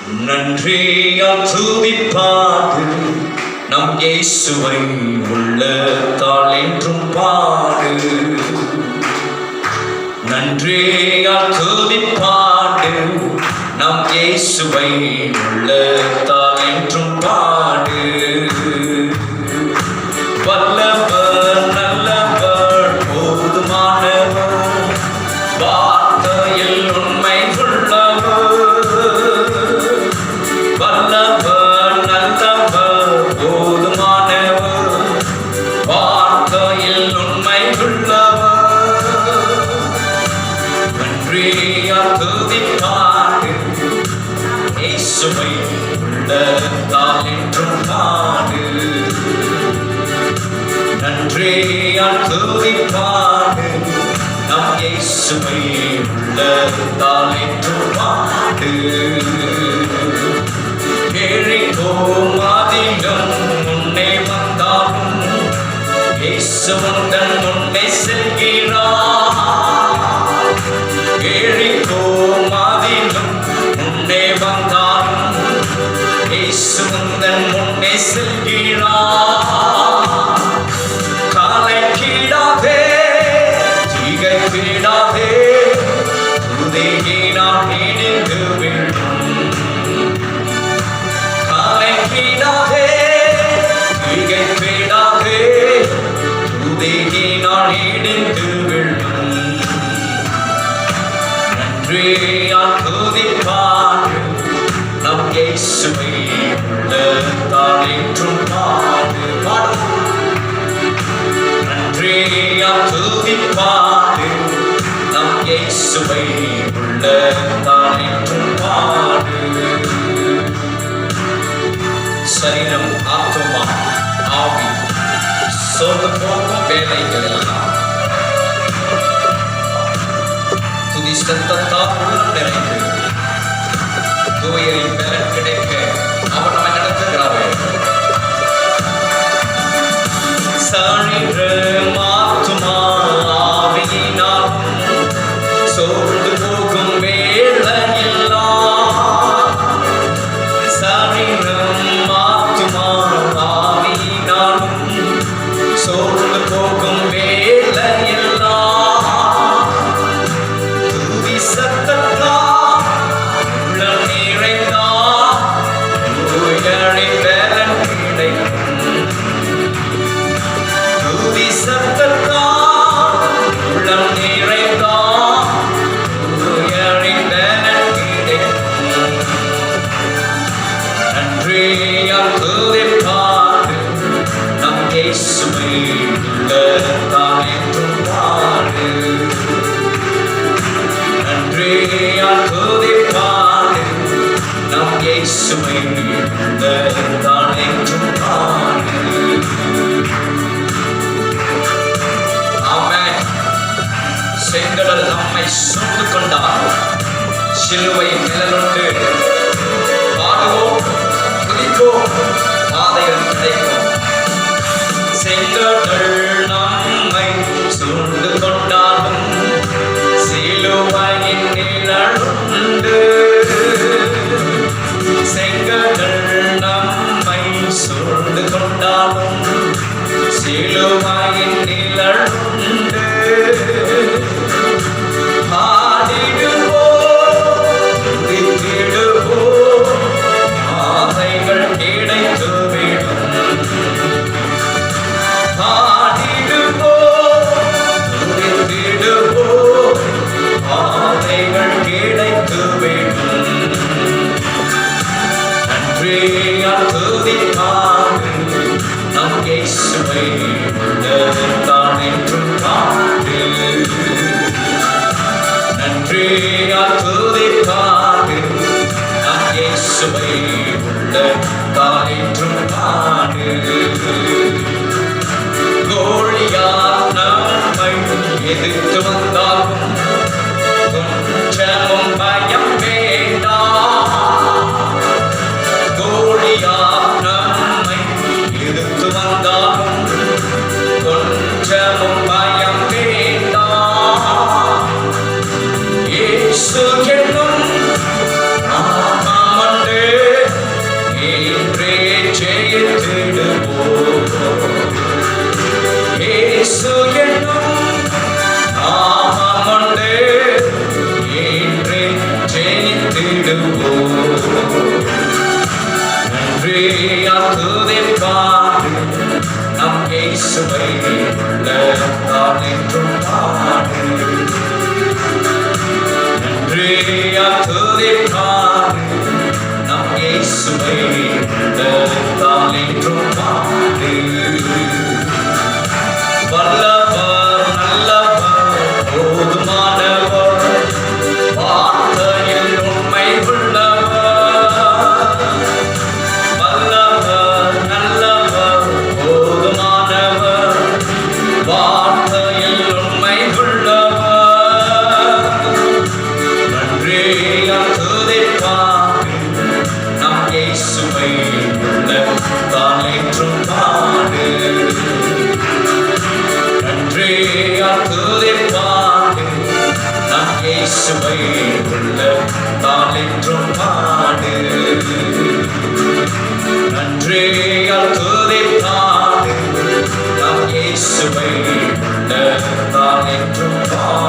நன்றியால் துதிப்பாடு நம் இயேசுவை உள்ளத்தால் என்றும் பாடு. நன்றியால் துதிப்பாடு நம் இயேசுவை உள்ளத்தால் என்றும் பாடு. வல்லவர் நல்லவர் போதுமானவர், வார்த்தையில் உண்மை உள்ளவர். வல்லவர் நல்லவர் போதுமானவர், வார்த்தையில் உண்மை உள்ளவர். நன்றியால் துதிப்பாடு இயேசுவை உள்ளத்தால் என்றும் பாடு. நன்றியால் துதிப்பாடு நம் இயேசுவை உள்ளத்தால் என்றும் பாடு. எரிகோ மதிலும் முன்னே வந்தாலும் இயேசு உந்தன் முன்னே செல்கிறார். எரிகோ மதிலும் முன்னே வந்தாலும் இயேசு உந்தன் முன்னே செல்கிறார். கலங்கிடாதே, திகைத்திடாதே, துதியினால் இடிந்து விழும். கலங்கிடாதே, திகைத்திடாதே, துதியினால் இடிந்து விழும். நன்றியால் துதிப்பாடு நம் இயேசுவை உள்ளத்தால் என்றும் பாடு. நன்றியால் துதிப்பாடு நம் இயேசுவை உள்ளத்தால் என்றும் பாடு. சரீரம், ஆத்துமா, ஆவி சோர்ந்து போகும் வேலைகள் எல்லாம் துதி சத்தத்தால் உள்ளம் நிறைந்து தூயரின் பலன் கிடைக்க அவர் நம்மை நடத்துகிறார். சரீரம், ஆத்துமா, ஆவியினால் சோர்ந்து போகும் வேளையெல்லாம், சரீரம், ஆத்துமா, ஆவியினால் சோர்ந்து போகும் வேளையெல்லாம் துதி சத்தத்தால் உள்ளம் நிறைந்தால் தூயரின் பலன் கிடைக்கும். துதி சத்தத்தால் உள்ளம் நிறைந்தால் தூயரின் பலன் கிடைக்கும். நன்றியால் துதிப்பாடு நம் இயேசுவை உள்ளத்தால் என்றும் பாடு. நன்றியால் துதிப்பாடு நம் இயேசுவை உள்ளத்தால் என்றும் பாடு. ஆமென். செங்கடல் நம்மை சூழ்ந்து கொண்டார், சிலுவை நிழலுண்டு. பாடுவோம், துதிப்போம், பாதைகள் கிடைக்கும். செங்கடல் நம்மை சூழ்ந்து கொண்டாலும் சிலுவையின் நிழலுண்டு. செங்கடல் நம்மை சூழ்ந்து கொண்டாலும் சிலுவையின் நிழலுண்டு. பாடிடுவோம், துதித்திடுவோம், பாதைகள் கிடைத்துவிடும். பாடிடுவோம், துதித்திடுவோம், பாதைகள் கிடைத்துவிடும். நன்றியால் துதிப்பாடு நம் இயேசுவை உள்ளத்தால் என்றும் பாடு. நன்றியால் துதிப்பாடு நம் இயேசுவை உள்ளத்தால் என்றும் பாடு. கோலியாத் நம்மை எதிர்த்து வந்தாலும் கொஞ்சமும் பயம் வேண்டாம். கோலியாத் நம்மை எதிர்த்து வந்தாலும் கொஞ்சமும் பயம் வேண்டாம். இயேசு என்னும் நாமமன்றே நன்றே துதிப்பாடு நம் இயேசுவை உள்ளத்தால் என்றும் பாடு. நன்றே துதிப்பாடு நம் இயேசுவை உள்ளத்தால் என்றும் பாடு. வல்லவர் நல்லவர் போதுமானவர் வார்த்தையில் உண்மை உள்ளவர். வல்லவர் நல்லவர் போதுமானவர் வார்த்தையில் உண்மை உள்ளவர். நன்றே துதிப்பாடு நம் இயேசுவை உள்ளத்தால் என்றும் பாடு. நன்றே துதிப்பாடு நம் இயேசுவை உள்ளத்தால் என்றும் பாடு. நன்றே துதிப்பாடு நம் இயேசுவை உள்ளத்தால் என்றும் பாடு.